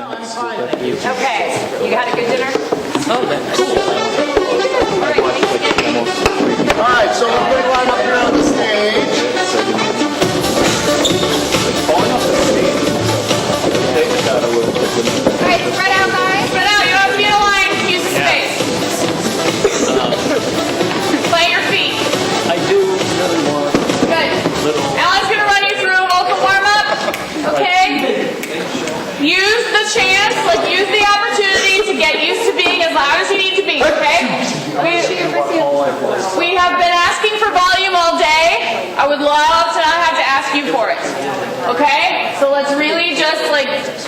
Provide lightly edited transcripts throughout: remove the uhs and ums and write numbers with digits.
I'm fine. Thank you. Okay. You had a good dinner? Oh, that's cool. All right, so we're going to line up here on the stage. All right, spread out, guys. Spread out. You don't have to be in a line. Use the space. Plant your feet. I do really want Good. little. Alan's going to run you through a vocal warm-up. Okay? Use the chance, use the opportunity to get used to being as loud as you need to be, okay? We have been asking for volume all day. I would love to not have to ask you for it. Okay? So let's really just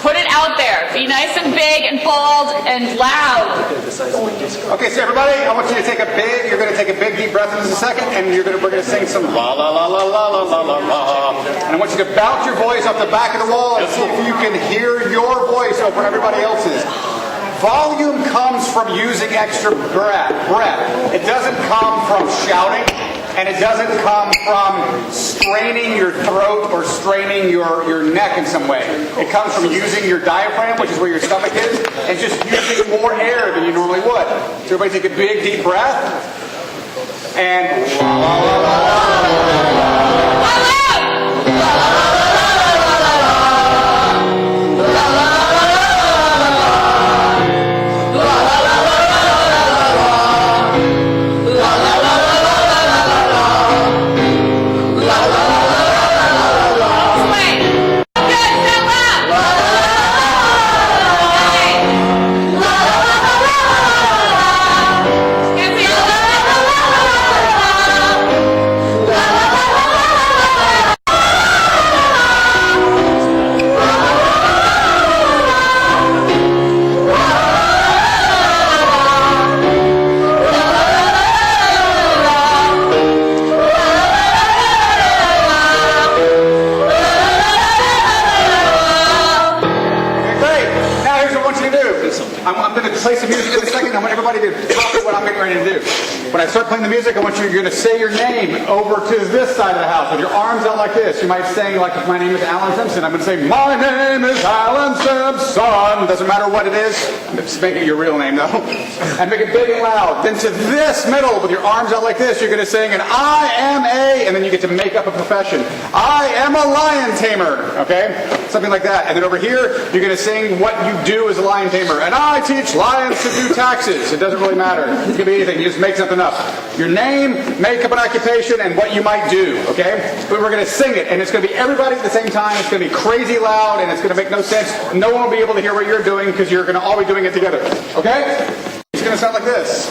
put it out there. Be nice and big and bold and loud. Okay, so everybody, I want you to you're going to take a big deep breath in just a second, and we're going to sing some la la la la la la la la la. And I want you to bounce your voice off the back of the wall and see if you can hear your voice over everybody else's. Volume comes from using extra breath. It doesn't come from shouting, and it doesn't come from straining your throat or straining your neck in some way. It comes from using your diaphragm, which is where your stomach is, and just using more air than you normally would. So everybody take a big deep breath, and la la la la la la la. I'm going to play some music in a second. I want everybody to copy what I'm getting ready to do. When I start playing the music, you're going to say your name over to this side of the house with your arms out like this. You might say, if my name is Alan Simpson, I'm going to say, my name is Alan Simpson. Doesn't matter what it is. Just make it your real name, though. And make it big and loud. Then to this middle with your arms out like this, you're going to sing an I am a, and then you get to make up a profession. I am a lion tamer. Okay? Something like that. And then over here, you're going to sing what you do as a lion tamer. And I teach lions to do taxes. It doesn't really matter. It can be anything. You just make something up. Your name, make up an occupation, and what you might do. Okay? But we're going to sing it, and it's going to be everybody at the same time. It's going to be crazy loud, and it's going to make no sense. No one will be able to hear what you're doing because you're going to all be doing it together. Okay? It's going to sound like this.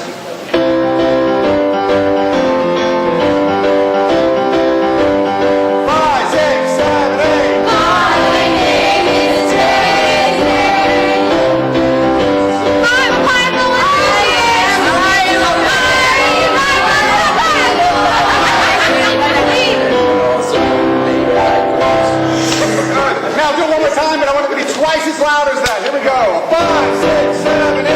Twice as loud as that. Here we go. 5, 6, 7, 8.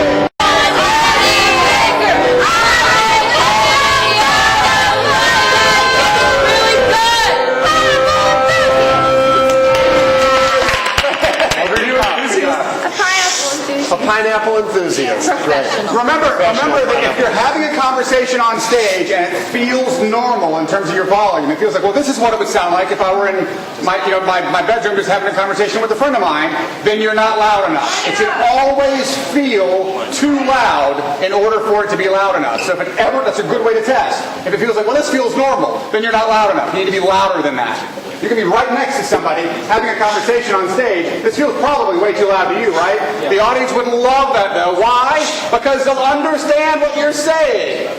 A pineapple enthusiast. Right. Remember that if you're having a conversation on stage and it feels normal in terms of your volume, it feels like, well, this is what it would sound like if I were in my bedroom just having a conversation with a friend of mine, then you're not loud enough. It should always feel too loud in order for it to be loud enough. So that's a good way to test. If it feels like, well, this feels normal, then you're not loud enough. You need to be louder than that. You can be right next to somebody having a conversation on stage. This feels probably way too loud to you, right? Yeah. The audience would love that, though. Why? Because they'll understand what you're saying.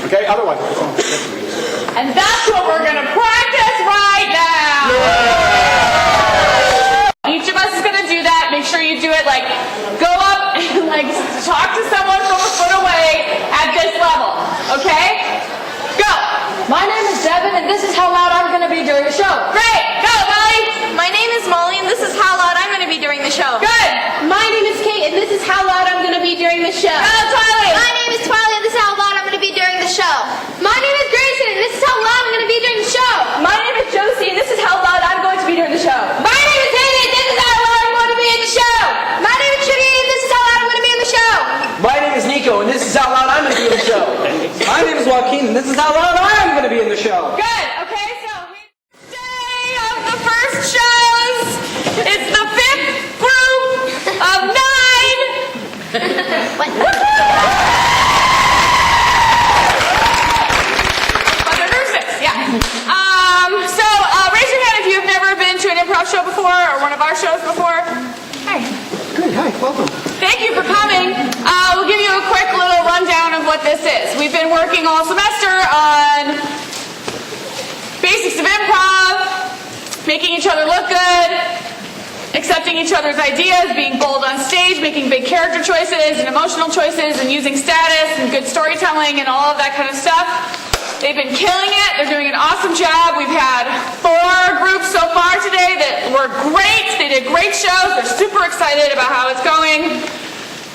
Okay, otherwise. And that's what we're going to practice right now. Yeah. Each of us is going to do that. Make sure you do it go up and talk to someone from a foot away at this level. Okay? Go. My name is Devin, and this is how loud I'm going to be during the show. Great. Go, Molly. My name is Molly, and this is how loud I'm going to be during the show. Good. My name is Kate, and this is how loud I'm going to be during the show. Go, Twilight. My name is Twilight, and this is how loud I'm going to be during the show. My name is Grayson, and this is how loud I'm going to be during the show. My name is Josie, and this is how loud I'm going to be during the show. My name is Hayden, and this is how loud I'm going to be in the show. My name is this is how loud I am going to be in the show. Good. Okay, so day of the first shows. It's the 5th group of 9. What? Raise your hand if you've never been to an improv show before or one of our shows before. Hi. Good, hi, welcome. Thank you for coming. We'll give you a quick little rundown of what this is. We've been working all semester on basics of improv, making each other look good, accepting each other's ideas, being bold on stage, making big character choices and emotional choices, and using status and good storytelling and all of that kind of stuff. They've been killing it. They're doing an awesome job. We've had 4 groups so far today that were great. They did great shows. They're super excited about how it's going.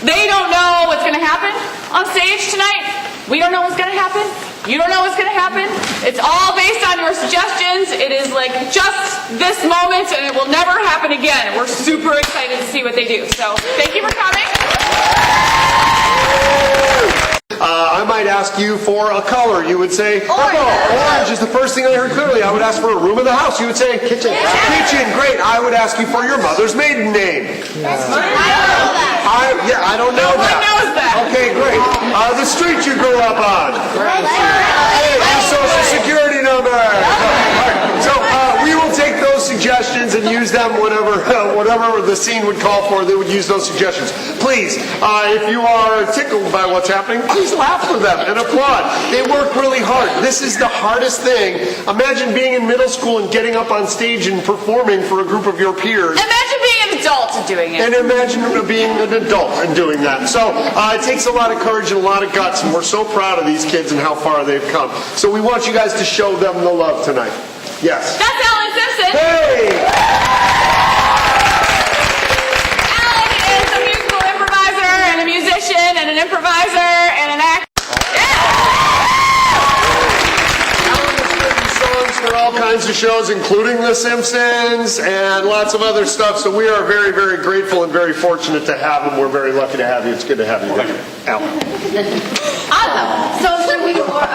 They don't know what's going to happen on stage tonight. We don't know what's going to happen. You don't know what's going to happen. It's all based on your suggestions. It is like just this moment, and it will never happen again. We're super excited to see what they do. So thank you for coming. I might ask you for a color. You would say, orange is the first thing I heard clearly. I would ask for a room in the house. You would say, kitchen. Kitchen, great. I would ask you for your mother's maiden name. I don't know that. No one knows that. Okay, great. The street you grew up on. Hey, your social security number. So we will take those suggestions and use them whatever the scene would call for. They would use those suggestions. Please, if you are tickled by what's happening, please laugh for them and applaud. They work really hard. This is the hardest thing. Imagine being in middle school and getting up on stage and performing for a group of your peers. Imagine being an adult and doing it. And imagine being an adult and doing that. So it takes a lot of courage and a lot of guts, and we're so proud of these kids and how far they've come. So we want you guys to show them the love tonight. Yes. That's Alan Simpson. Hey! Alan is a musical improviser and a musician and an improviser and an actor. For all kinds of shows, including The Simpsons and lots of other stuff. So we are very, very grateful and very fortunate to have him. We're very lucky to have you. It's good to have you here. Al. Awesome. So should we start?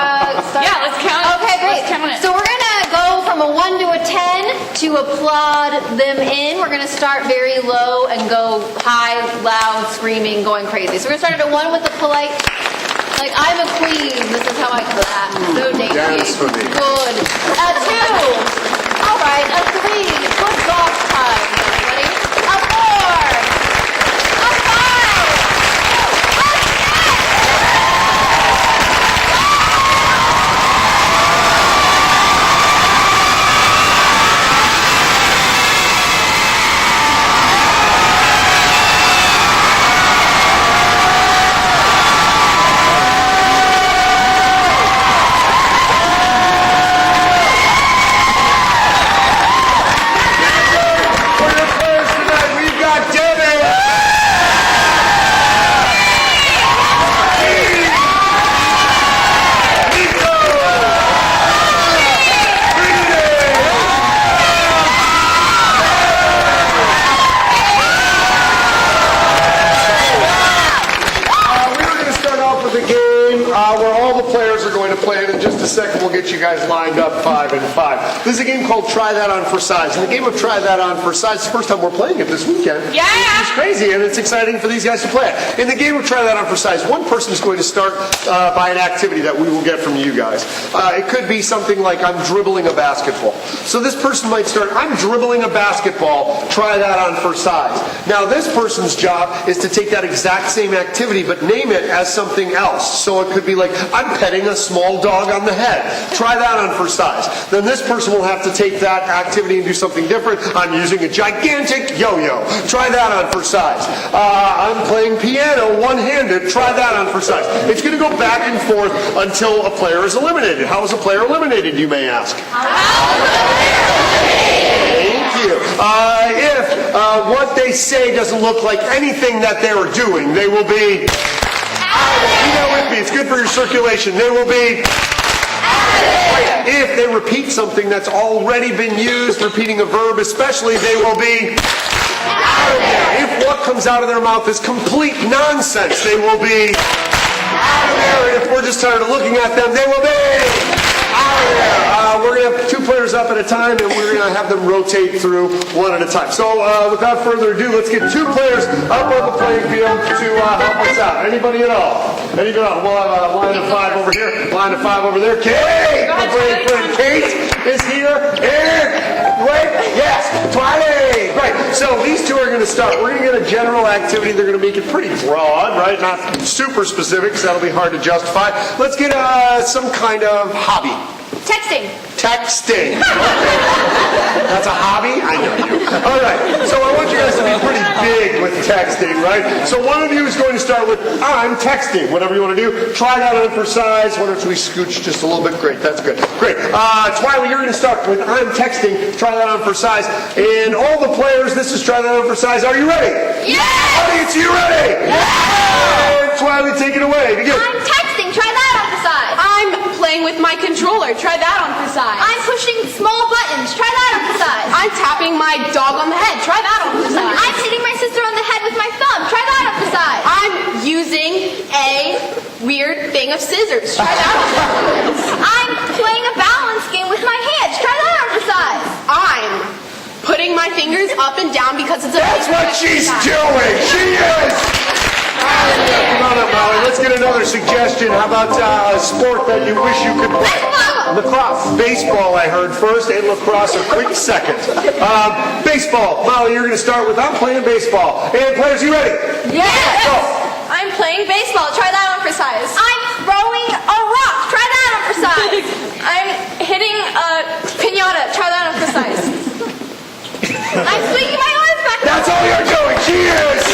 Yeah, let's count it. Okay, great. Let's count it. So we're going to go from a 1 to a 10 to applaud them in. We're going to start very low and go high, loud, screaming, going crazy. So we're going to start at a 1 with the polite. Like, I'm a queen. This is how I clap. So dainty. Dance for me. Good. A 2. All right. A 3. Good golf time, everybody. A 4. A 5. A second, we'll get you guys lined up 5 and 5. This is a game called Try That On for Size. And the game of Try That On for Size, it's the first time we're playing it this weekend. Yeah! It's crazy, and it's exciting for these guys to play it. In the game of Try That On for Size, one person is going to start by an activity that we will get from you guys. It could be something like, I'm dribbling a basketball. So this person might start, I'm dribbling a basketball, try that on for size. Now this person's job is to take that exact same activity, but name it as something else. So it could be like, I'm petting a small dog on the head. Try that on for size. Then this person will have to take that activity and do something different. I'm using a gigantic yo-yo. Try that on for size. I'm playing piano one-handed. Try that on for size. It's going to go back and forth until a player is eliminated. How is a player eliminated, you may ask? Thank you. If what they say doesn't look like anything that they were doing, they will be... You know, with me. It's good for your circulation. They will be... If they repeat something that's already been used, repeating a verb especially, they will be... If what comes out of their mouth is complete nonsense, they will be... out of there. And if we're just tired of looking at them, they will be out of there. We're going to have 2 players up at a time, and we're going to have them rotate through one at a time. So without further ado, let's get 2 players up on the playing field to help us out. Anybody at all? Anybody at all? We'll have a line of 5 over here, line of 5 over there. Kate! My great friend Kate is here. And wait, yes, Twilight. Right. So these 2 are going to start. We're going to get a general activity. They're going to make it pretty broad, right? Not super specific, because that'll be hard to justify. Let's get some kind of hobby. Texting. Texting. That's a hobby? I know you. All right. So I want you guys to be pretty big with texting, right? So one of you is going to start with, I'm texting. Whatever you want to do. Try that on for size. Why don't we scooch just a little bit? Great. That's good. Great. Twilight, you're going to start with, I'm texting. Try that on for size. And all the players, this is try that on for size. Are you ready? Yes! Audience, you ready? Yes! Twilight, take it away. Begin. I'm texting. Try that on for size. I'm playing with my controller. Try that on for size. I'm pushing small buttons. Try that on for size. I'm tapping my dog on the head. Try that on for size. I'm hitting my sister on the head with my thumb. Try that on for size. I'm using a weird thing of scissors. Try that on for size. I'm playing a balance game with my hands. Try that on for size. I'm putting my fingers up and down because it's a That's what she's doing. She is. Come on up, Molly. Let's get another suggestion. How about a sport that you wish you could play? Lacrosse. Baseball, I heard first, and lacrosse a quick second. Baseball. Molly, you're going to start with, I'm playing baseball. And players, you ready? Yes! Go. I'm playing baseball. Try that on for size. I'm throwing a rock. Try that on for size. I'm hitting a piñata. Try that on for size. I'm swinging my arms back. That's all you're doing. Cheers.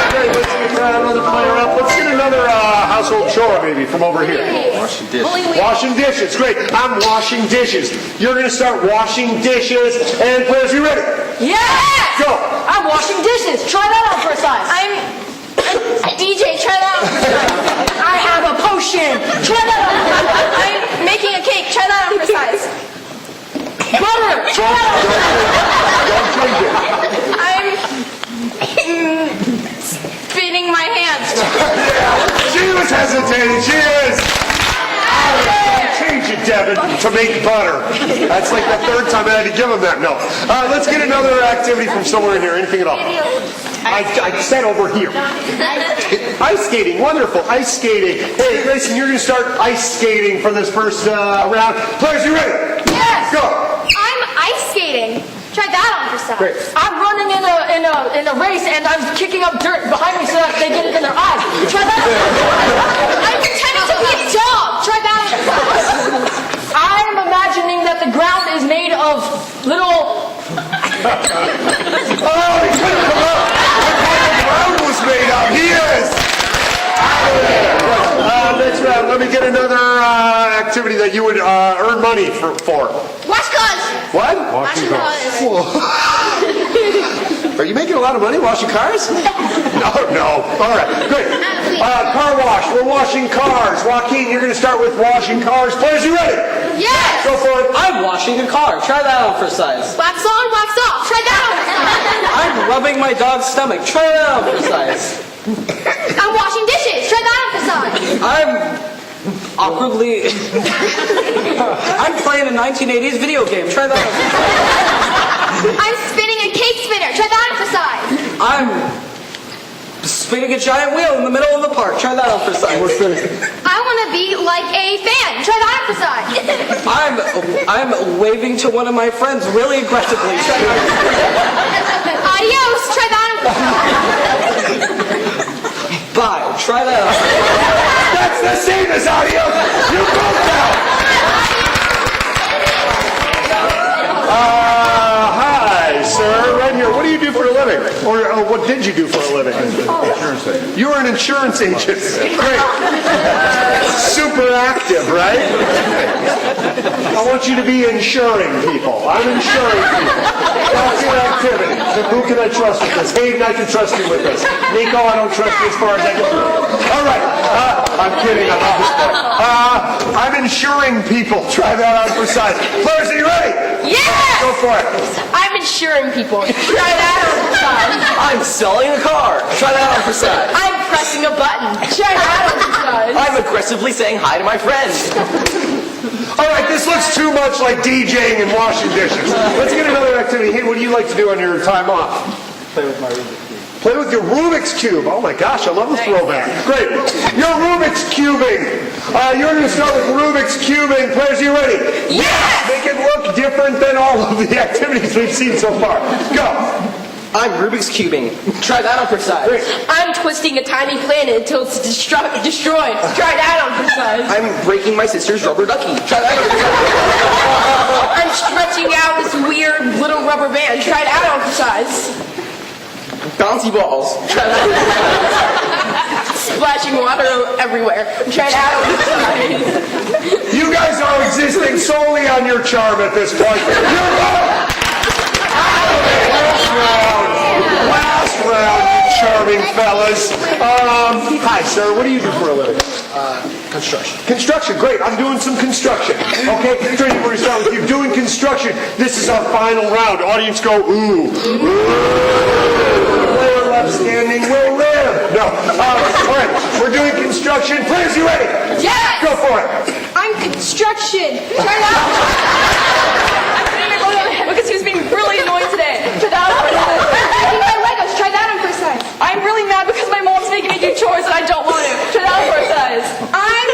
Great. Let's get another player up. Let's get another household chore maybe from over here. Washing dishes. Washing dishes. Great. I'm washing dishes. You're going to start washing dishes. And players, you ready? Yes! Go. I'm washing dishes. Try that on for size. I'm a DJ. Try that on for size. I have a potion. Try that on for size. I'm making a cake. Try that on for size. Butter. Try that on for size. I'm spinning my hands. She was hesitating. She is. Change it, Devin, to make butter. That's like the 3rd time I had to give him that. No. Let's get another activity from somewhere in here. Anything at all? I said over here. Ice skating. Wonderful. Ice skating. Hey, Grayson, you're going to start ice skating for this first round. Players, you ready? Yes! Go. I'm ice skating. Try that on for size. Great. I'm running in a race and I'm kicking up dirt behind me so that they get it in their eyes. Try that on. I'm pretending to be a dog. Try that on for size. I'm imagining that the ground is made of little. Oh, he couldn't come up. What kind of ground was made of? He is. Next round, let me get another activity that you would earn money for. Wash cars. What? Washing cars. Are you making a lot of money washing cars? No. All right, great. Car wash. We're washing cars. Joaquin, you're going to start with washing cars. Players, you ready? Yes. Go for it. I'm washing a car. Try that on for size. Wax on, wax off. Try that on for size. I'm rubbing my dog's stomach. Try that on for size. I'm washing dishes. Try that on for size. I'm awkwardly. I'm playing a 1980s video game. Try that on for size. I'm spinning a cake spinner. Try that on for size. I'm spinning a giant wheel in the middle of the park. Try that on for size. I want to be like a fan. Try that on for size. I'm waving to one of my friends really aggressively. Try that on for size. Adios. Try that on for size. Bye. Try that on. That's the same as audio. You both know. Hi, sir. Right here. What do you do for a living? Or what did you do for a living? Insurance agent. You were an insurance agent. Great. Super active, right? I want you to be insuring people. I'm insuring people. That's your activity. So who can I trust with this? Hayden, I can trust you with this. Nico, I don't trust you as far as I can. All right. I'm kidding. I love this boy. I'm insuring people. Try that on for size. Players, are you ready? Yeah! Go for it. I'm insuring people. Try that on for size. I'm selling a car. Try that on for size. I'm pressing a button. Try that on for size. I'm aggressively saying hi to my friends. All right, this looks too much like DJing and washing dishes. Let's get another activity. Hey, what do you like to do on your time off? Play with my Rubik's Cube. Play with your Rubik's Cube. Oh my gosh, I love the throwback. Great. You're Rubik's Cubing. You're going to start with Rubik's Cubing. Players, are you ready? Yes! Make it look different than all of the activities we've seen so far. Go. I'm Rubik's Cubing. Try that on for size. Great. I'm twisting a tiny planet until it's destroyed. Try that on for size. I'm breaking my sister's rubber ducky. Try that on for size. I'm stretching out this weird little rubber band. Try that on for size. Bouncy balls. Try that on for size. Splashing water everywhere. Try that on for size. You guys are existing solely on your charm at this point. You're up. Last round, you charming fellas. Hi, sir. What do you do for a living? Construction. Construction. Great. I'm doing some construction. Okay, Trinity, we're going to start with you. Doing construction. This is our final round. Audience go, ooh. Player left standing will live. No. All right. We're doing construction. Players, you ready? Yes! Go for it. I'm construction. Try that on. Because he was being really annoying today. Try that on for size. I'm making my Legos. Try that on for size. I'm really mad because my mom's making me do chores and I don't want to. Try that on for size. I'm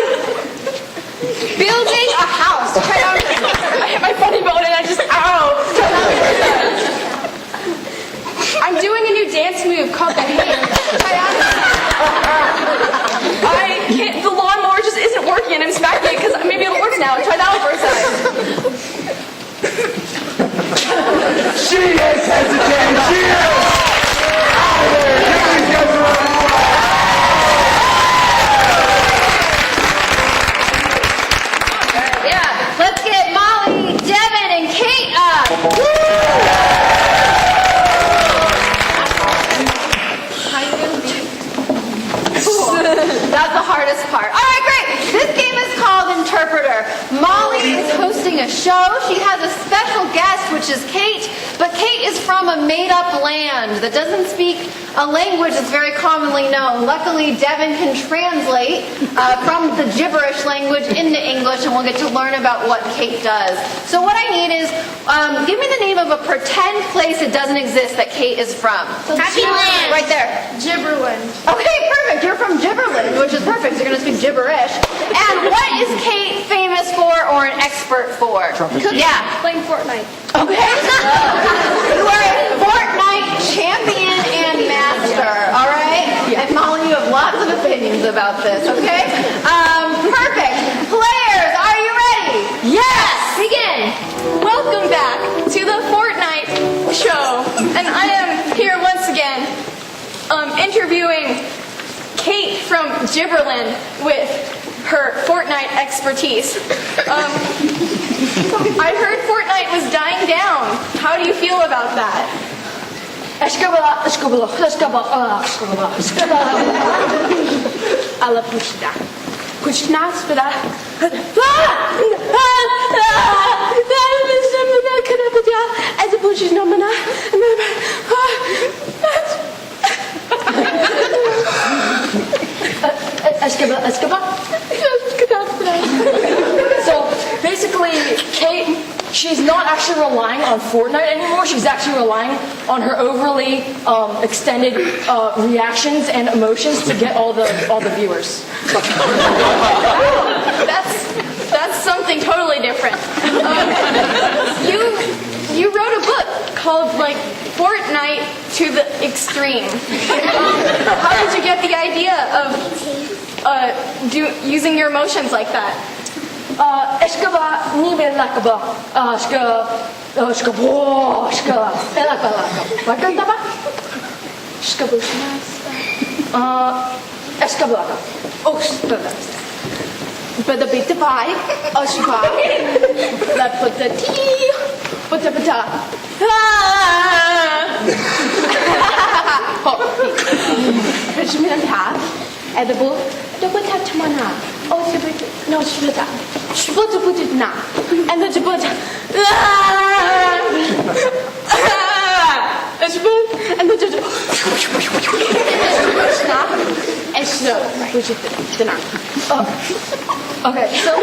building a house. Try that on for size. I hit my funny bone and I just, ow. Try that on for size. I'm doing a new dance move called the hand. Try that on for size. The lawnmower just isn't working and I'm smacking it because maybe it'll work now. Try that on for size. She is hesitating. She is. Out of there. Give these guys a round of applause. Yeah, let's get Molly, Devin, and Kate up. That's the hardest part. All right, great. This game is called Interpreter. Molly is hosting a show. She has a special guest, which is Kate, but Kate is from a made-up land that doesn't speak a language that's very commonly known. Luckily, Devin can translate from the gibberish language into English, and we'll get to learn about what Kate does. So what I need is, give me the name of a pretend place that doesn't exist that Kate is from. Happy Land. Right there. Gibberland. Okay, perfect. You're from Gibberland, which is perfect. So you're going to speak gibberish. And what is Kate famous for or an expert for? Yeah. Playing Fortnite. Okay. You are a Fortnite champion and master. All right. And Molly, you have lots of opinions about this. Okay. Perfect. Players, are you ready? Yes! Begin. Welcome back to the Fortnite show. And I am here once again interviewing Kate from Gibberland with her Fortnite expertise. I heard Fortnite was dying down. How do you feel about that? I love Pushida. Pushida, Spida. So basically, Kate, she's not actually relying on Fortnite anymore. She's actually relying on her overly extended reactions and emotions to get all the viewers. That's something totally different. You wrote a book called like Fortnite to the Extreme. How did you get the idea of using your emotions like that? But the bit pie, la put the tea, put the pata. Edible, double touch Shmana. Oh, no, Shmata. Shmata. And the Jabata. And the and snow. Okay, so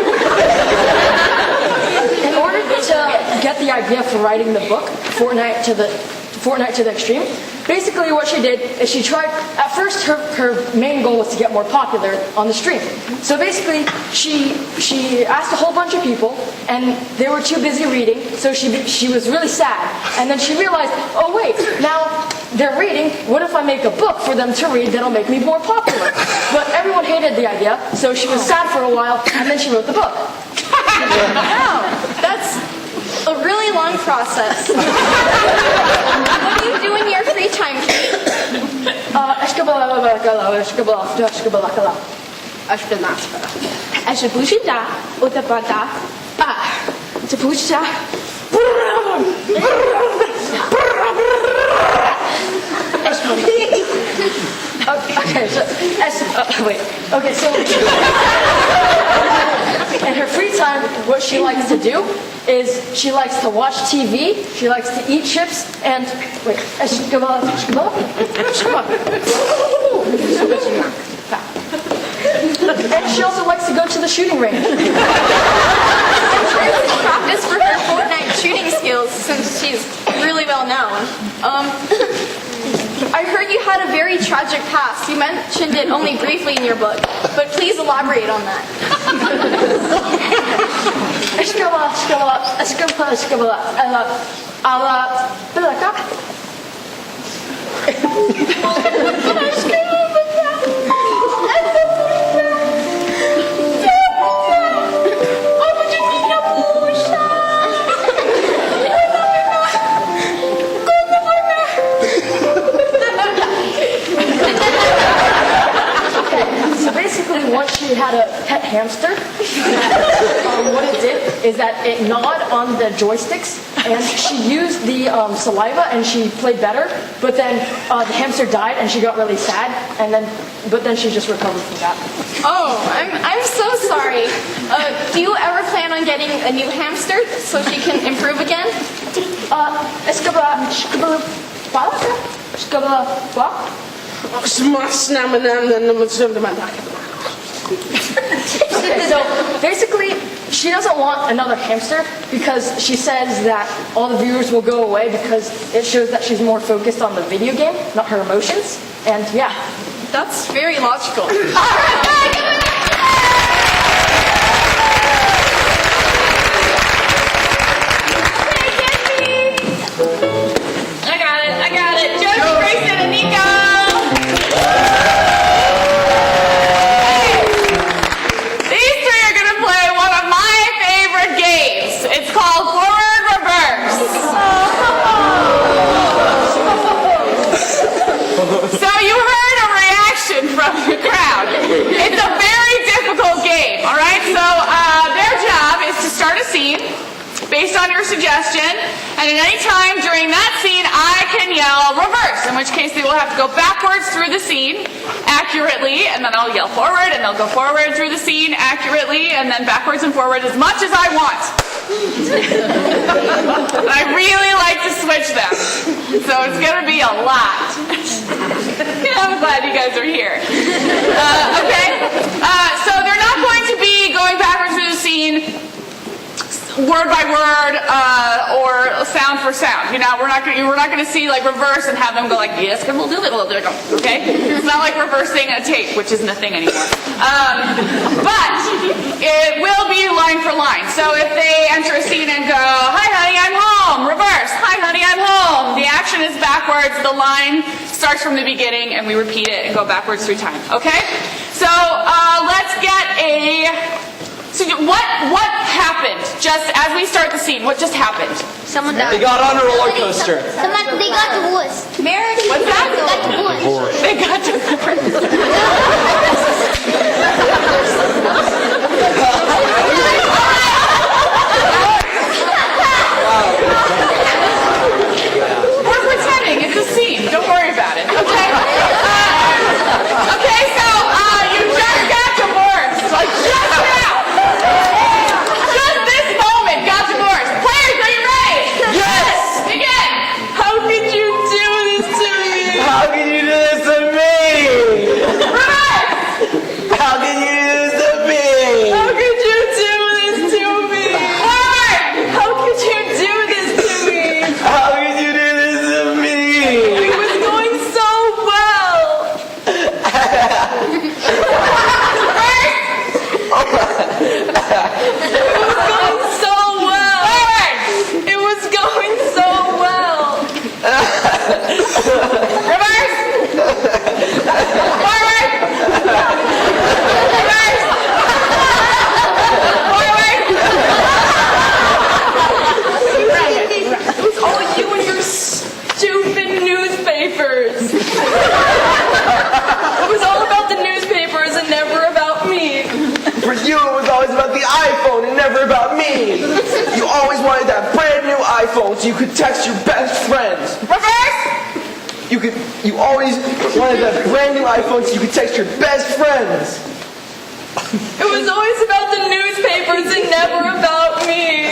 in order to get the idea for writing the book, Fortnite to the Extreme, basically what she did is she tried, at first her main goal was to get more popular on the stream. So basically she asked a whole bunch of people and they were too busy reading, so she was really sad. And then she realized, oh wait, now they're reading, what if I make a book for them to read that'll make me more popular? But everyone hated the idea, so she was sad for a while and then she wrote the book. Wow, that's a really long process. What do you do in your free time, Kate? In her free time, what she likes to do is she likes to watch TV, she likes to eat chips, and and she also likes to go to the shooting range. Practice for her Fortnite shooting skills since she's really well known. I heard you had a very tragic past. You mentioned it only briefly in your book, but please elaborate on that. So basically, once she had a pet hamster, what it did is that it gnawed on the joysticks, and she used the saliva, and she played better. But then the hamster died, and she got really sad, but then she just recovered from that. Oh, I'm so sorry. Do you ever plan on getting a new hamster so she can improve again? So basically, she doesn't want another hamster because she says that all the viewers will go away because it shows that she's more focused on the video game, not her emotions. And yeah. That's very logical. I got it. Joe, Grayson, and Nico. These three are going to play one of my favorite games. It's called Forward Reverse. So you heard a reaction from the crowd. It's a very difficult game, all right? So their job is to start a scene based on your suggestion, and at any time during that scene, I can yell reverse, in which case they will have to go backwards through the scene accurately, and then I'll yell forward, and they'll go forward through the scene accurately, and then backwards and forward as much as I want. And I really like to switch them, so it's going to be a lot. I'm glad you guys are here. Okay? So they're not going to be going backwards through the scene word by word or sound for sound. You know, we're not going to see like reverse and have them go like, yes, and we'll do it. Okay? It's not like reversing a tape, which isn't a thing anymore. But it will be line for line. So if they enter a scene and go, hi honey, I'm home, reverse, hi honey, I'm home. The action is backwards. The line starts from the beginning and we repeat it and go backwards through time. Okay? So let's get a... So what happened just as we start the scene? What just happened? Someone died. They got on a roller coaster. They got divorced. Marriage. What's that? They got divorced. They got We're pretending. It's a scene. Don't worry about it. Okay? Okay, so you just got divorced. iPhone so you could text your best friends. Reverse! You always wanted that brand new iPhone so you could text your best friends. It was always about the newspapers and never about me.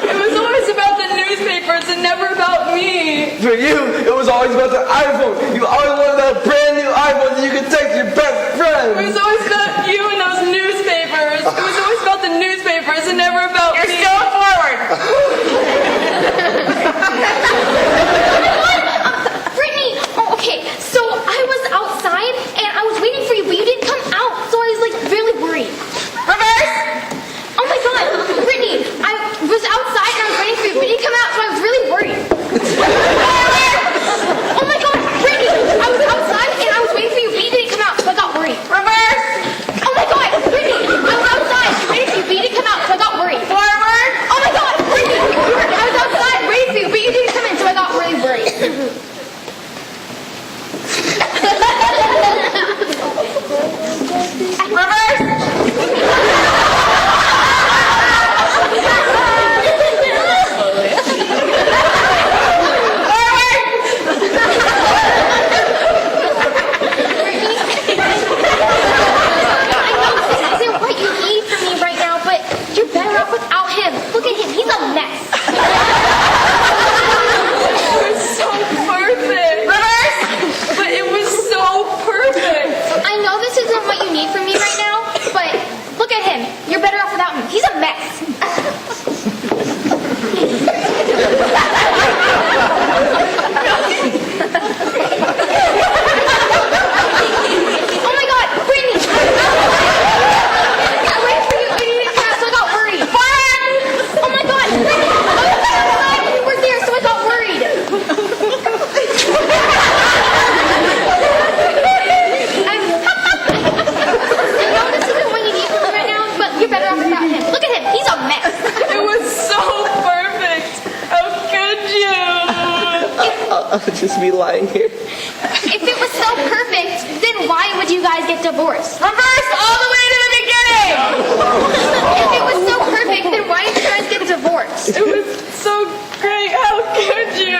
It was always about the newspapers and never about me. For you, it was always about the iPhone. You always wanted that brand new iPhone so you could text your best friends. It was always about you and those newspapers. It was always about the newspapers and never about me. You're still forward. Brittany! Oh, okay, so I was outside and I was waiting for you, but you didn't come out, so I was like really worried. Reverse! Oh my god, Brittany, I was outside and I was waiting for you, but you didn't come out, so I was really worried. Oh my god, Brittany, I was outside and I was waiting for you, but you didn't come out, so I got worried. Reverse! Oh my god, Brittany, I was outside waiting for you, but you didn't come out, so I got worried. Forward! Oh my god, Brittany, I was outside waiting for you, but you didn't come in, so I got really worried. Reverse! I know this isn't what you need from me right now, but you're better off without him. Look at him, he's a mess. It was so perfect. Reverse! But it was so perfect. I know this isn't what you need from me right now, but look at him. You're better off without him. He's a mess. Oh my god, Brittany! I waited for you and you didn't come out, so I got worried. Oh my god, Brittany! I was outside and you weren't there, so I got worried. I know this isn't what you need from me right now, but you're better off without him. Look at him, he's a mess. It was so perfect. How could you? I'll just be lying here. If it was so perfect, then why would you guys get divorced? Reverse all the way to the beginning! If it was so perfect, then why did you guys get divorced? It was so great. How could you?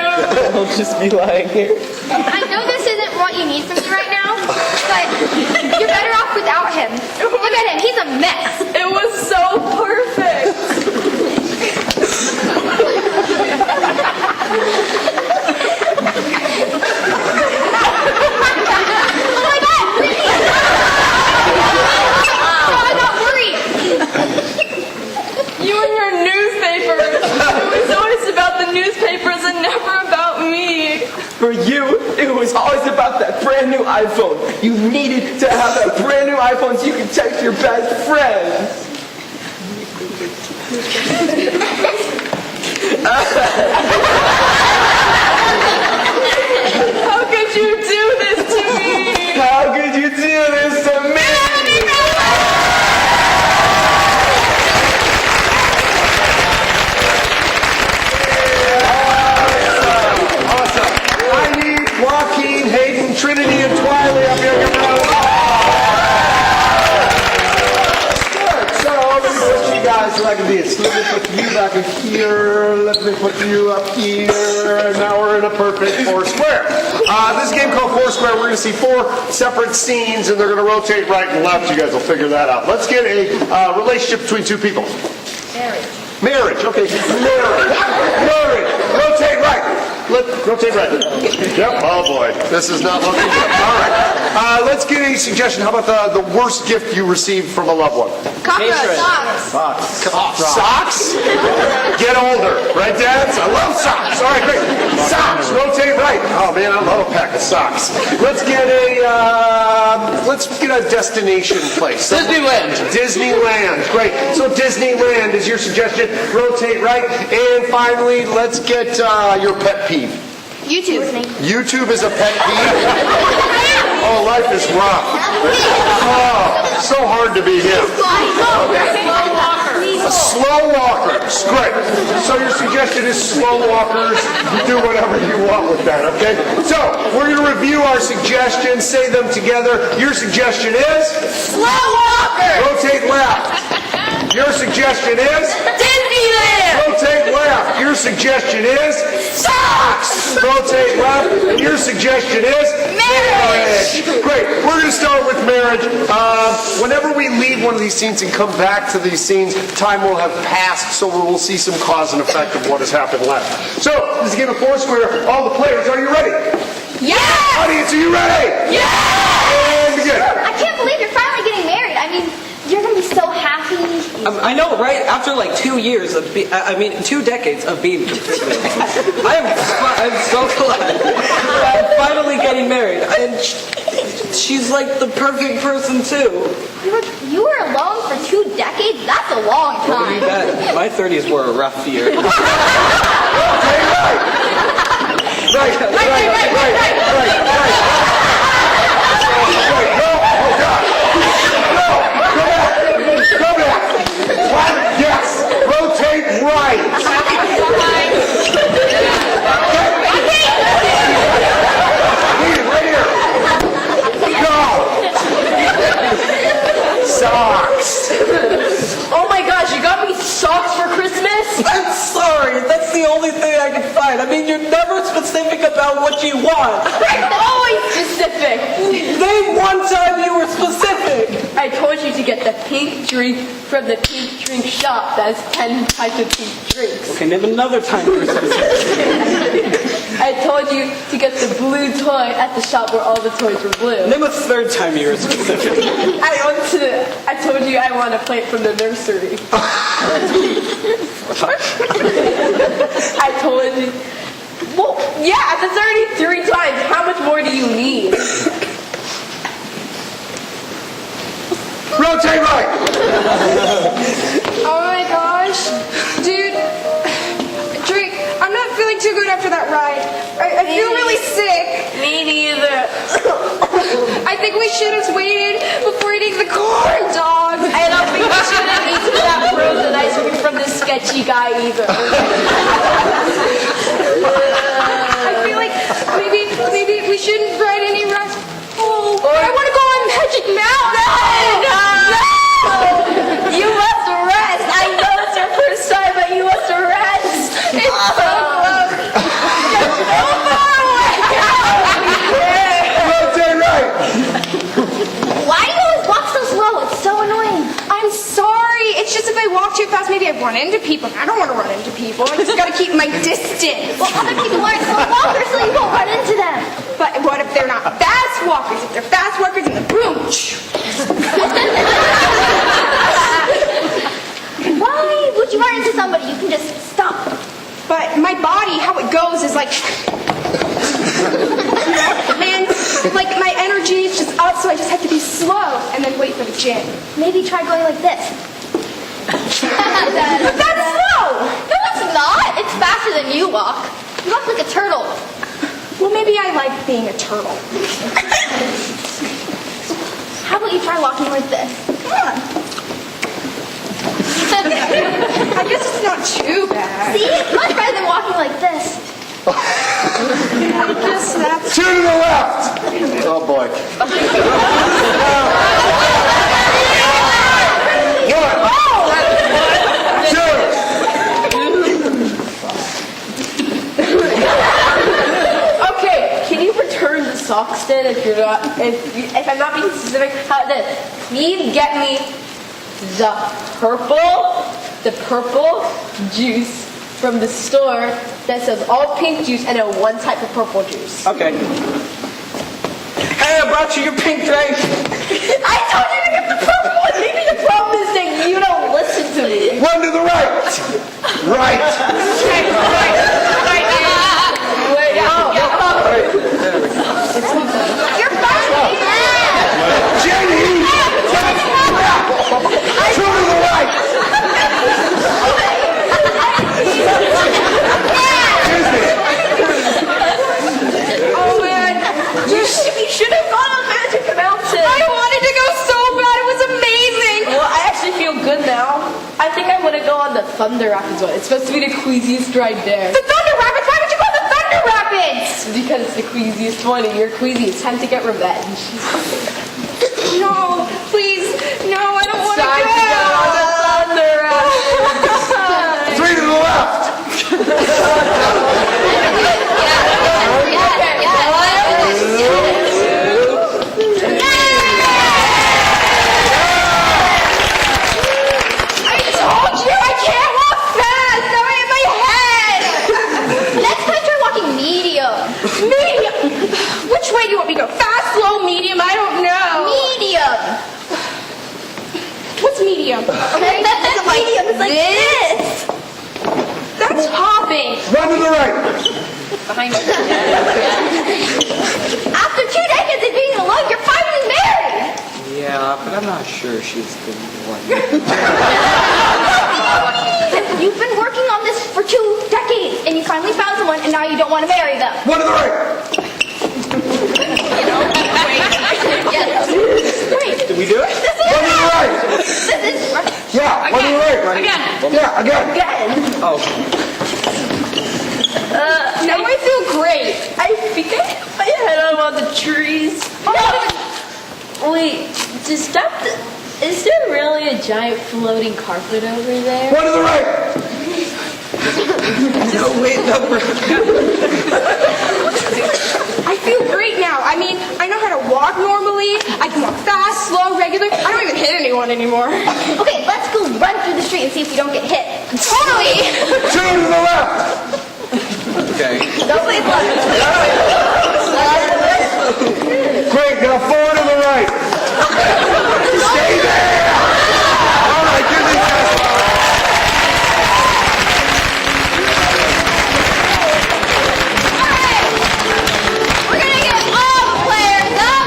I'll just be lying here. I know this isn't what you need from me right now, but you're better off without him. Look at him, he's a mess. It was so perfect. Oh my god, Brittany! Oh, I got worried. You and your newspapers. It was always about the newspapers and never about me. For you, it was always about that brand new iPhone. You needed to have that brand new iPhone so you could text your best friends. How could you do this to me? How could you do this to me? Awesome. I need Joaquin, Hayden, Trinity, and Twiley up here. Good. So let me put you guys like this. Let me put you back in here. Let me put you up here. Now we're in a perfect four square. This game called Foursquare, we're going to see four separate scenes, and they're going to rotate right and left. You guys will figure that out. Let's get a relationship between two people. Marriage, okay. Marriage. Rotate right. Rotate right. Yep. Oh boy, this is not looking good. All right. Let's get a suggestion. How about the worst gift you received from a loved one? Socks. Socks? Get older, right, dads? I love socks. All right, great. Socks. Rotate right. Oh man, I love a pack of socks. Let's get a destination place. Disneyland. Great. So Disneyland is your suggestion. Rotate right. And finally, let's get your pet peeve. YouTube. YouTube is a pet peeve? Oh, life is rough. Oh, so hard to be him. Slow walkers. Great. So your suggestion is slow walkers. Do whatever you want with that, okay? So we're going to review our suggestions, say them together. Your suggestion is? Slow walker! Rotate left. Your suggestion is? Disneyland! Rotate left. Your suggestion is? Socks! Rotate left. And your suggestion is? Marriage! Great. We're going to start with marriage. Whenever we leave one of these scenes and come back to these scenes, time will have passed, so we'll see some cause and effect of what has happened left. So, this is a game of Foursquare. All the players, are you ready? Yeah! Audience, are you ready? Yeah! And begin. I can't believe you're finally getting married. I mean, you're gonna be so happy. I know, right? After like 2 years of 2 decades of being completely. I'm so glad. I'm finally getting married. And she's like the perfect person too. You were alone for 2 decades? That's a long What do you time. bet? My 30s were a rough year. Right. No, oh God. No, go back. What? Yes. Rotate right. Right here. Go. Socks. Oh my gosh, you got me socks for Christmas? I'm sorry. That's the only thing I can find. I mean, you're never specific about what you want. I'm always specific. Name one time you were specific. I told you to get the pink drink from the pink drink shop that has 10 types of pink drinks. Okay, name another time you were specific. I told you to get the blue toy at the shop where all the toys were blue. Name a third time you were specific. I told you I want to play it from the nursery. I told you. Well, yeah, that's already 3 times. How much more do you need? Rotate right. Oh my gosh. Dude, Drake, I'm not feeling too good after that ride. I feel really sick. Me neither. I think we should have waited before eating the corn dog. I don't think we should have eaten that frozen ice cream from this sketchy guy either. I feel like maybe we shouldn't ride any rides. Oh, I want to go on Magic Mountain. No! You must rest. I know it's your first time, but you must rest. It's so close. You're so far away. Rotate right. Why do you always walk so slow? It's so annoying. I'm sorry. It's just if I walk too fast, maybe I run into people. I don't want to run into people. I just got to keep my distance. Well, other people aren't slow walkers, so you won't run into them. But what if they're not fast walkers? If they're fast walkers in the boom. Why would you run into somebody? You can just stop. But my body, how it goes is like, and like my energy is just up, so I just have to be slow and then wait for the gym. Maybe try going like this. That's slow. No, it's not. It's faster than you walk. You walk like a turtle. Well, maybe I like being a turtle. How about you try walking like this? Come on. I guess it's not too bad. See? It's much better than walking like this. I guess that's... 2 to the left. Oh boy. 1, 2. Okay, can you return the socks then if you're not, if I'm not being specific? How then? Please get me the purple juice from the store that says all pink juice and then 1 type of purple juice. Okay. Hey, I brought you your pink drink. I told you to get the purple one. Maybe the problem is that you don't listen to me. 1 to the right. Right. Wait, You're fine. Jenny. 2 to the right. Oh man, you should have gone on Magic Mountain. I wanted to go so bad. It was amazing. Well, I actually feel good now. I think I would have Rapids one. It's supposed to be the queasiest ride there. The Thunder Rapids? Why would you call it the Thunder Rapids? Because it's the queasiest one, and you're queasy. It's time to get revenge. No, please. No, I don't want to Time to go on the Thunder Rapids. 3 to the left. I told you I can't walk fast. I'm in my head. Let's try walking medium. Medium. Which way do you want me to go? Fast, slow, medium? I don't know. Medium. What's medium? Okay. Medium is like this. That's hopping. Run to the right. After 2 decades of being alone, you're finally married. Yeah, but I'm not sure she's the one. You've been working on this for 2 decades, and you finally found someone, and now you don't want to marry them. One to the right. Did we do it? One to the right. Yeah, one to the right. Again. Yeah, again. Oh. Now I feel great. I think I hit my head up on the trees. Wait, is there really a giant floating carpet over there? One to the right. No, wait, no. I feel great now. I mean, I know how to walk normally. I can walk fast, slow, regular. I don't even hit anyone anymore. Okay, let's go run through the street and see if we don't get hit. Totally. 2 to the left. Okay. Don't play left. Great, now 4 to the right. Stay there. All right, give these guys. We're gonna get all the players up.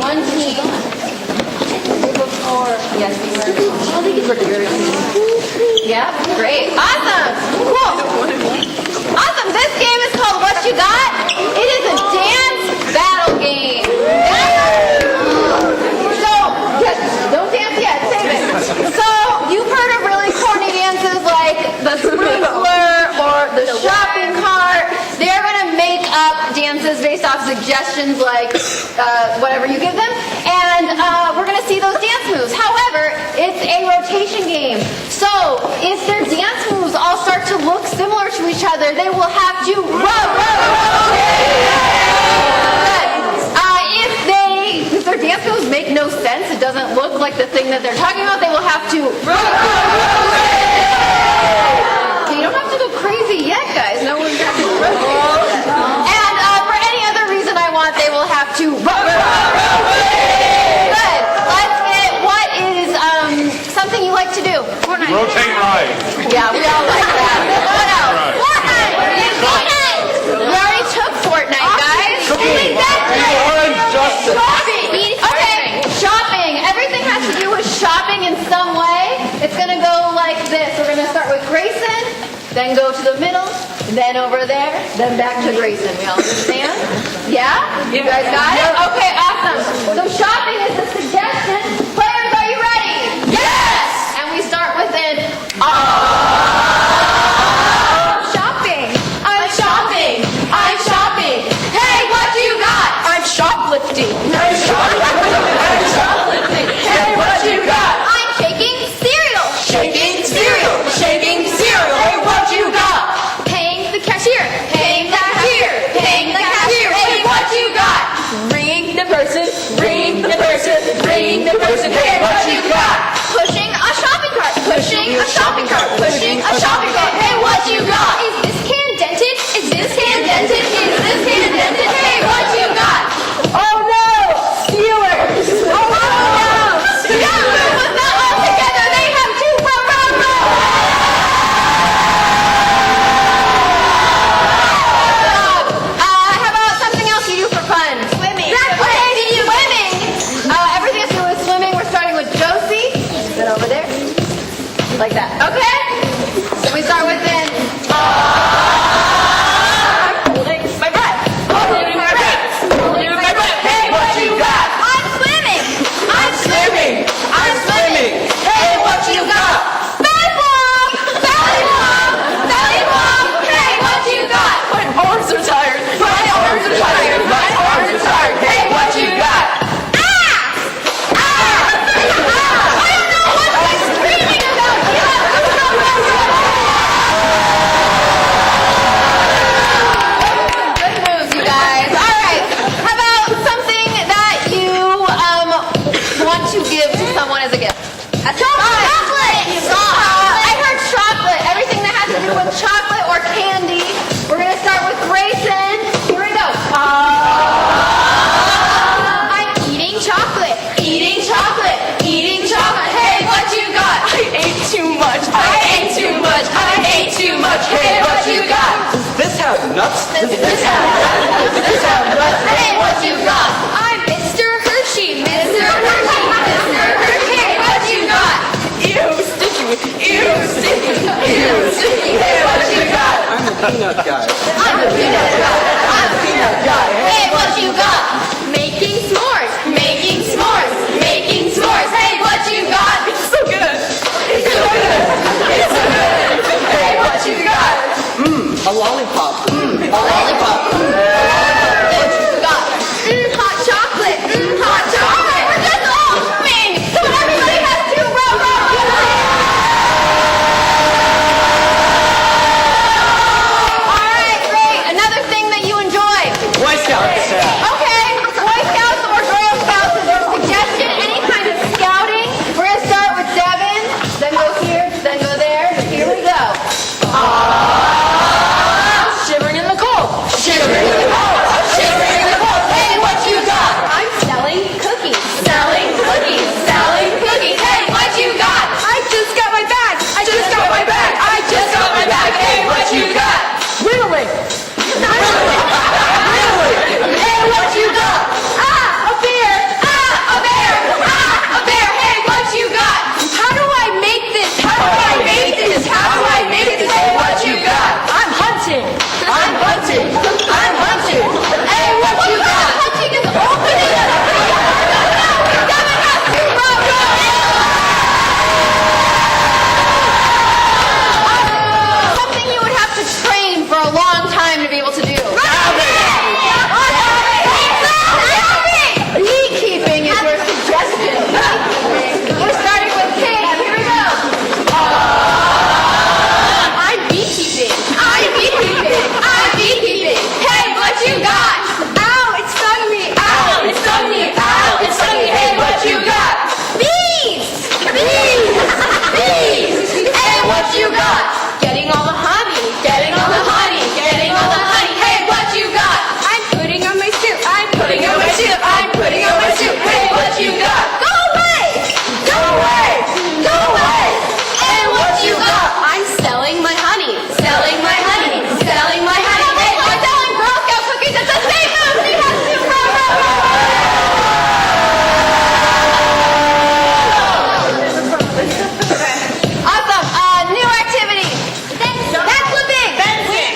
One team. Yes, we were. I don't think it's what you're Yeah, great. Awesome. Cool. Awesome. This game is called What You Got. It is a dance battle game. So, yes, don't dance yet. Save it. So, you've heard of really corny dances like the sprinkler or the shopping cart. They're going to make up dances based off suggestions like whatever you give them. And we're going to see those dance moves. However, it's a rotation game. So, if their dance moves all start to look similar to each other, they will have to if their dance moves make no sense, it doesn't look like the thing that they're talking about, they will have to So you don't have to go crazy yet, guys. No one's got to rotate. And for any other reason I want, they will have to Good. Let's get what is something you like to do. Fortnite. Rotate right. Yeah, we all like that. What else? Fortnite! We already took Fortnite, guys. Okay, shopping. Everything has to do with shopping in some way. It's going to go like this. We're going to start with Grayson, then go to the middle, then over there, then back to Grayson. We all understand? Yeah? You guys got it? Okay, awesome. So shopping is a suggestion. Players, are you ready? Yes! And we start with an shopping. I'm shopping. I'm shopping. Hey, what do you got? I'm shoplifting. I'm shoplifting. Hey, what you got? I'm shaking cereal. Shaking cereal. Shaking cereal. Hey, what you got? Paying the cashier. Paying the cashier. Paying the cashier. Hey, what you got? Ring the person. Ring the person. Ring the person. Hey, what you got? Pushing a shopping cart. Pushing a shopping cart. Pushing a shopping cart. Hey, what you got? Is this can dented? Is this can dented? Is this can dented? Hey, what you got? Oh no! Steelers! Oh no! Yeah, but not all together. They have to how about something else you do for fun? Swimming. Swimming. Everything has to do with swimming. We're starting with Josie. Sit over there. Like that. Okay? So we start with then. I'm holding my breath. Holding my breath. Holding my breath. Hey, what you got? I'm swimming. I'm swimming. I'm swimming. Hey, what you got? I'm the peanut guy. Hey, what you got? Making s'mores. Making s'mores. Making s'mores. Hey, what you got? It's so good. Hey, what you got? A lollipop. A lollipop. What you got? Hot chocolate. Hot chocolate. We're just all swimming. So everybody has to row. All right, great. Another thing that you enjoy. Boy Scouts. Okay, Boy Scouts or Girl Scouts is their suggestion. Any kind of scouting. We're gonna start with Devin, then go here, then go there. Here we go. Shivering in the cold. Shivering in the cold. Shivering in the cold. Hey, what you got? I'm selling cookies. Selling cookies. Selling cookies. Hey, what you got? I just got my bag. I just got my bag. I just got my bag. Hey, what you got? Whittling. Hey, what you got? A bear. A bear. A bear. Hey, what you got? How do I make this? How do I make this? How do I make this? Hey, what you got? I'm hunting. I'm hunting. I'm hunting. Hey, what you got? Hunting is opening up. Something you would have to train for a long time to be able to do. Beekeeping is your suggestion. We're starting with Kate. Here we go. I'm beekeeping. I'm beekeeping. I'm beekeeping. Hey, what you got? Ow, it stung me. Ow, it stung me. Ow, it stung me. Hey, what you got? Bees. Bees. Bees. Hey, what you got? Getting all the honey. Getting all the honey. Getting all the honey. Hey, what you got? I'm putting on my suit. I'm putting on my suit. I'm putting on my suit. Hey, what you got? Go away. Go away. Go away. Hey, what you got? I'm selling my honey. Selling my honey. Selling my honey. Hey, I'm selling Girl Scout cookies at the same time. She has to Awesome. New activity. Backflipping. Fencing.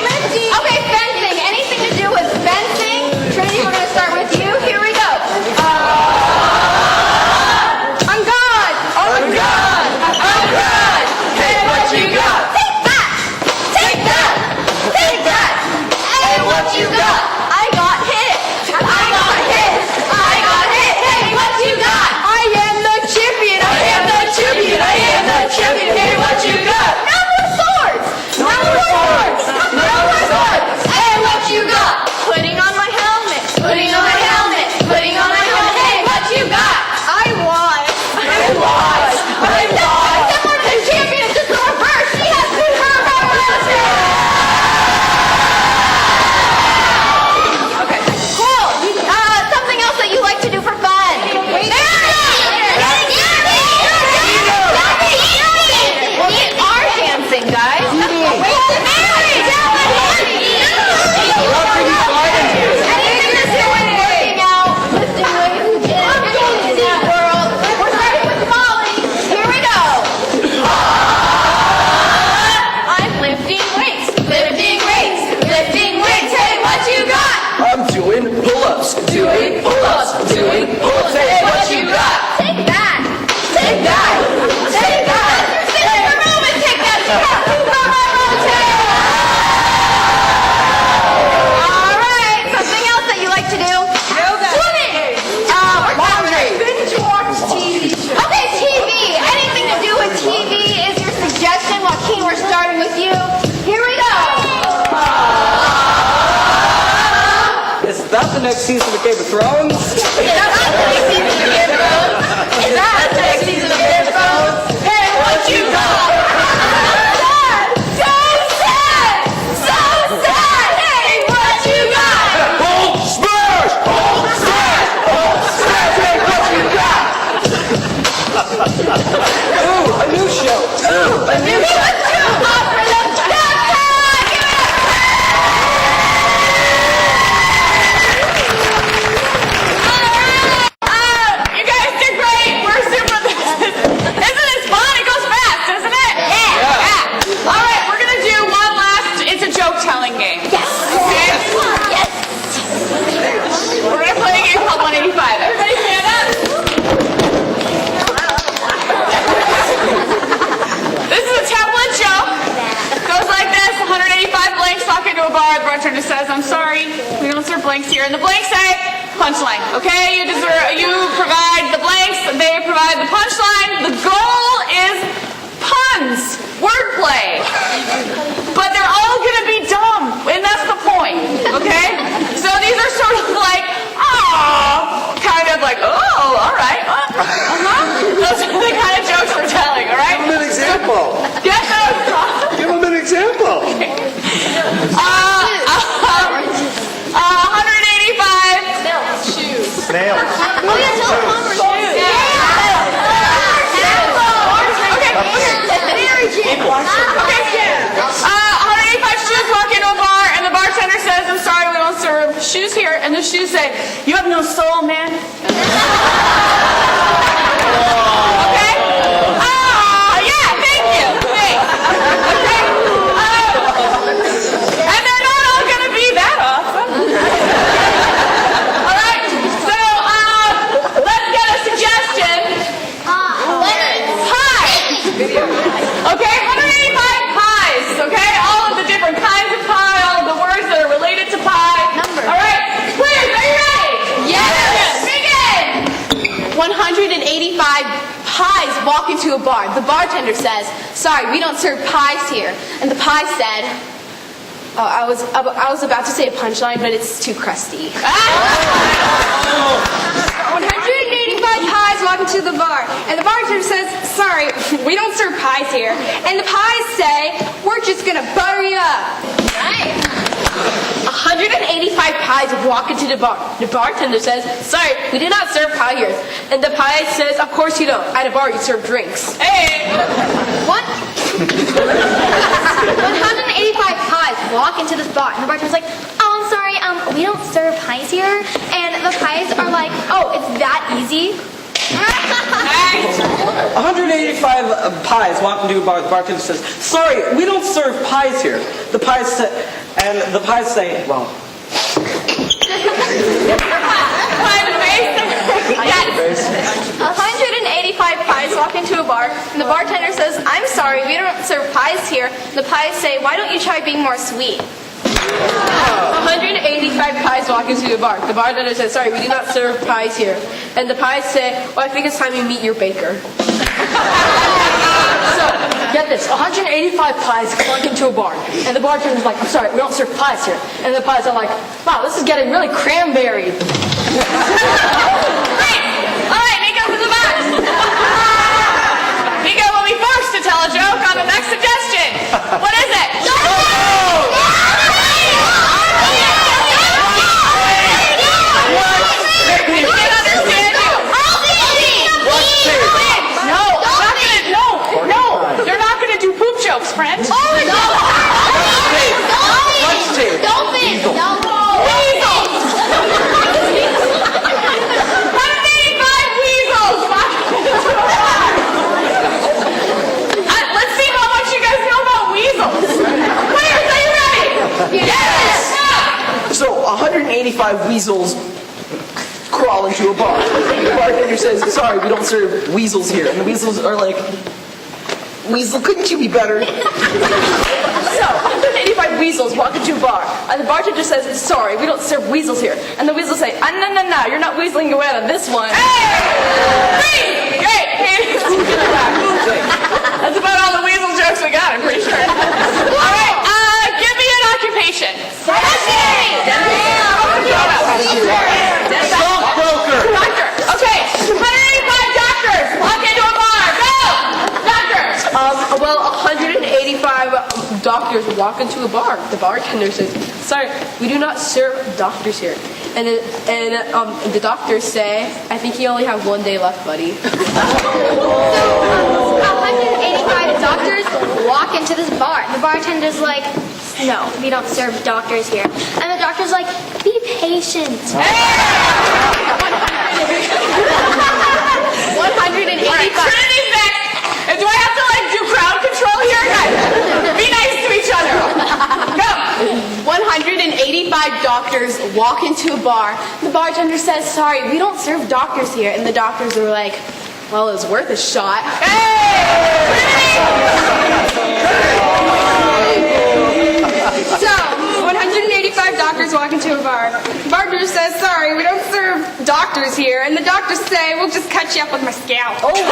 Okay, fencing. Anything to do with fencing? Trinity, we're going to start with you. Here we go. I'm God. I'm God. I'm God. Hey, what you got? Take that. Take that. Take that. Hey, what you got? I got hit. I got hit. I got hit. Hey, what you got? I am the champion. I am the champion. I am the champion. Hey, what you got? No more swords. No more swords. No more swords. Hey, what you got? Putting on my helmet. Putting on my helmet. Putting on my helmet. Hey, what you got? I won. I won. I won. Except for the champion is just the reverse. She has to her Okay. Cool. Something else that you like to do for fun. We are dancing, guys. Anything to do with working out, lifting weights, in the world. We're starting with Molly. Here we go. I'm lifting weights. Lifting weights. Lifting weights. Hey, what you got? I'm doing pull-ups. Doing pull-ups. Doing pull-ups. Hey, what you got? Take that. Take that. Take that. Sit in your room and take that. You have to go my rotate. All right. Something else that you like to do? Swimming. Laundry. Binge watch TV. Okay, TV. Anything to do with TV is your suggestion. Joaquin, we're starting with you. Here we go. Is that the next season of Game of Thrones? Is that the next season of Game of Thrones? Is that the next season of Game of Thrones? Hey, what you got? Sad. So sad. So sad. Hey, what you got? Hulk smash! Hulk smash! Hulk smash! Hey, what you got? Ooh, a new show. Ooh, a new show. Let's do up for the Give it up. bar, the bartender says, I'm sorry, we don't serve blanks here. And the blanks say, punchline, okay? You provide the blanks, they provide the punchline. The goal is puns, wordplay. But they're all gonna be dumb, and that's the point, okay? So these are sort of like, kind of like, oh, all right, Those are the kind of jokes we're telling, all right? Give them an example. Get those. Give them an example. 185. Nails. Oh, yeah, tell them Homer. Okay. 185 shoes walk into a bar, and the bartender says, I'm sorry, we don't serve shoes here. And the shoes say, you have no soul, man. Okay? Yeah, thank you. Thanks. Okay? And they're not all going to be that awesome. All right? So, let's get a suggestion. Pie. Okay, 185 pies, okay? All of the different kinds of pie, all of the words that are related to pie. All right, quiz, are you ready? Yes. Begin. 185 pies walk into a bar. The bartender says, sorry, we don't serve pies here. And the pie said, I was about to say a punchline, but it's too crusty. 185 pies walk into the bar, and the bartender says, sorry, we don't serve pies here. And the pies say, we're just gonna butter you up. 185 pies walk into the bar. The bartender says, sorry, we do not serve pie here. And the pie says, of course you don't. At a bar you serve drinks. Hey. What? 185 pies walk into this bar, and the bartender's like, oh, I'm sorry, we don't serve pies here. And the pies are like, oh, it's that easy? 185 pies walk into a bar. The bartender says, sorry, we don't serve pies here. The pies say, well. Yes. 185 pies walk into a bar, and the bartender says, I'm sorry, we don't serve pies here. The pies say, why don't you try being more sweet? 185 pies walk into a bar. The bartender says, sorry, we do not serve pies here. And the pies say, well, I think it's time you meet your baker. So, get this, 185 pies walk into a bar, and the bartender's like, I'm sorry, we don't serve pies here. And the pies are like, wow, this is getting really cranberry. Great. All right, Nico to the box. Nico will be forced to tell a joke on the next suggestion. What is it? He can't understand you. No, you're not gonna do poop jokes, friend. Oh my God! Dolphins! Weasels! 185 weasels! Let's see how much you guys know about weasels. Players, are you ready? Yes! So 185 weasels crawl into a bar. The bartender says, sorry, we don't serve weasels here. And the weasels are like, Weasel, couldn't you be better? So, 185 weasels walk into a bar, and the bartender says, sorry, we don't serve weasels here. And the weasels say, no, you're not weaseling away on this one. Hey! Great! That's about all the weasel jokes we got, I'm pretty sure. All right, give me an occupation. Stockbroker. Doctor. Okay, 185 doctors walk into a bar. Go! Doctors. Well, 185 doctors walk into a bar. The bartender says, sorry, we do not serve doctors here. And the doctors say, I think you only have one day left, buddy. So, 185 doctors walk into this bar. The bartender's like, no, we don't serve doctors here. And the doctor's like, be patient. 185. Trinity's next. And do I have to do crowd control here? Guys, be nice to each other. Go. 185 doctors walk into a bar. The bartender says, sorry, we don't serve doctors here. And the doctors are like, well, it's worth a shot. So, 185 doctors here, and the doctors say we'll just cut you up with my scalp. Joaquin,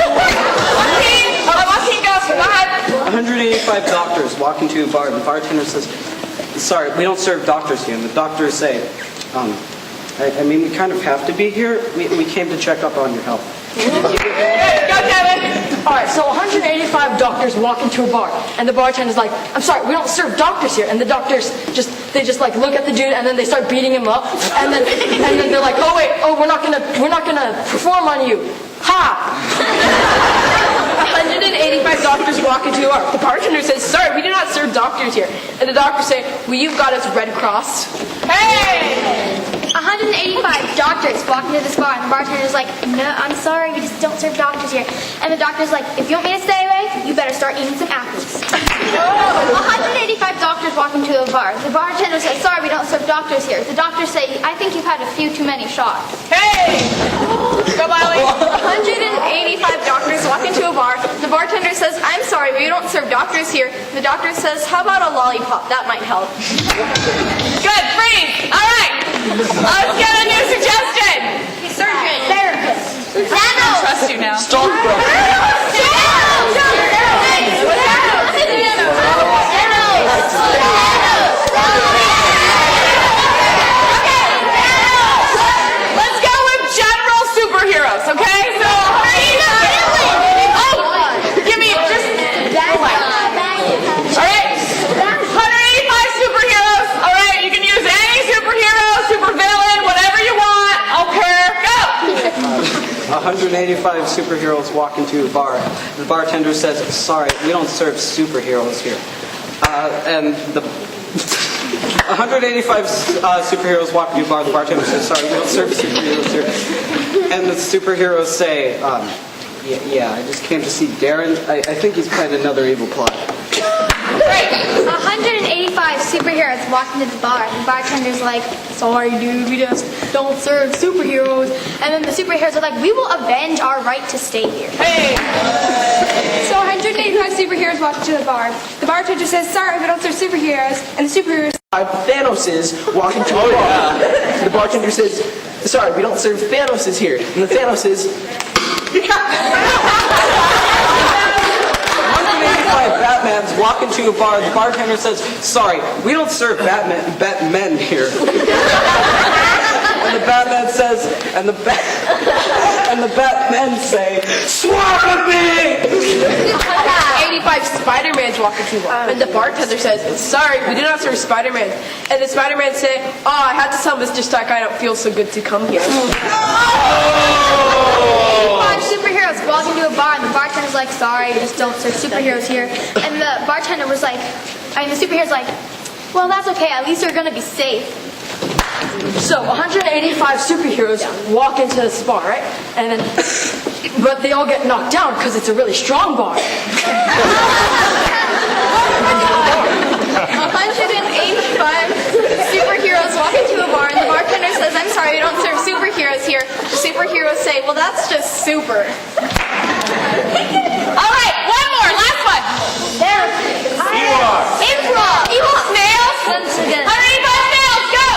go ahead. 185 doctors walk into a bar, and the bartender says, sorry, we don't serve doctors here. And the doctors say, I mean, we kind of have to be here. We came to check up on your health. Good, go Kevin. All right, so 185 doctors walk into a bar, and the bartender's like, I'm sorry, we don't serve doctors here. And the doctors just like look at the dude, and then they start beating him up, and then they're like, we're not gonna perform on you. Ha! 185 doctors walk into a bar. The bartender says, sorry, we do not serve doctors here. And the doctors say, well, you've got us Red Cross. Hey! 185 doctors walk into this bar, and the bartender's like, no, I'm sorry, we just don't serve doctors here. And the doctor's like, if you want me to stay away, you better start eating some apples. 185 doctors walk into a bar. The bartender says, sorry, we don't serve doctors here. The doctors say, I think you've had a few too many shots. Hey! Go Miley. 185 doctors walk into a bar. The bartender says, I'm sorry, we don't serve doctors here. The doctor says, how about a lollipop? That might help. Good, freeze. All right. Let's get a new suggestion. Surgeon. Therapist. I don't trust you now. Stop, bro. Let's go with general superheroes, okay? So, give me just. All right. 185 superheroes. All right, you can use any superhero, supervillain, whatever you want. I don't care. Go. 185 superheroes walk into a bar. The bartender says, sorry, we don't serve superheroes here. And the 185 superheroes walk into a bar. The bartender says, sorry, we don't serve superheroes here. And the superheroes say, yeah, I just came to see Darren. I think he's planned another evil plot. Great. 185 superheroes walk into the bar. The bartender's like, sorry, dude, we just don't serve superheroes. And then the superheroes are like, we will avenge our right to stay here. Hey. So 185 superheroes walk into the bar. The bartender says, sorry, we don't serve superheroes. And the superheroes Thanoses walk into a bar. The bartender says, sorry, we don't serve Thanoses here. And the Thanoses... 185 Batmans walk into a bar. The bartender says, sorry, we don't serve Batmen here. And the Batman says, and the Batmen say, swallow me! 85 Spider-Mans walk into a bar. And the bartender says, sorry, we do not serve Spider-Man. And the Spider-Man say, I had to tell Mr. Stark I don't feel so good to come here. 185 superheroes walk into a bar, and the bartender's like, sorry, we just don't serve superheroes here. And the bartender was like, the superhero's like, well, that's okay, at least you're gonna be safe. So 185 superheroes walk into this bar, right? And then, but they all get knocked down because it's a really strong bar. 185 superheroes walk into a bar, and the bartender says, I'm sorry, we don't serve superheroes here. The superheroes say, well, that's just super. All right, one more, last one. Improv. Snails. 185 snails, go.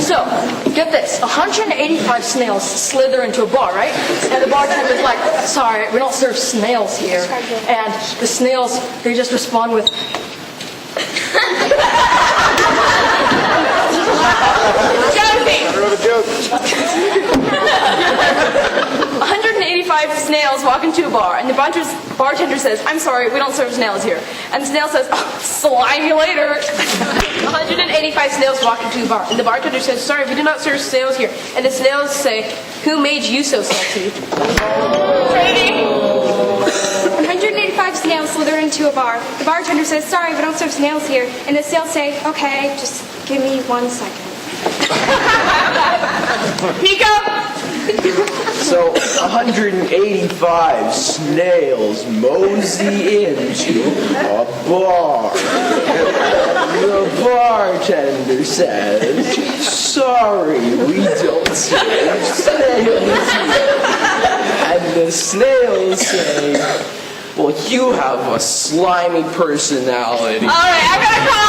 So, get this, 185 snails slither into a bar, right? And the bartender's like, sorry, we don't serve snails here. And the snails, they just respond with... Josie. 185 snails walk into a bar, and the bartender says, I'm sorry, we don't serve snails here. And the snail says, slimy later. 185 snails walk into a bar, and the bartender says, sorry, we do not serve snails here. And the snails say, who made you so salty? Trinity. 185 snails slither into a bar. The bartender says, sorry, we don't serve snails here. And the snails say, okay, just give me 1 second. Pico. So 185 snails mosey into a bar. The bartender says, sorry, we don't serve snails here. And the snails say, well, you have a slimy personality. All right, I'm gonna call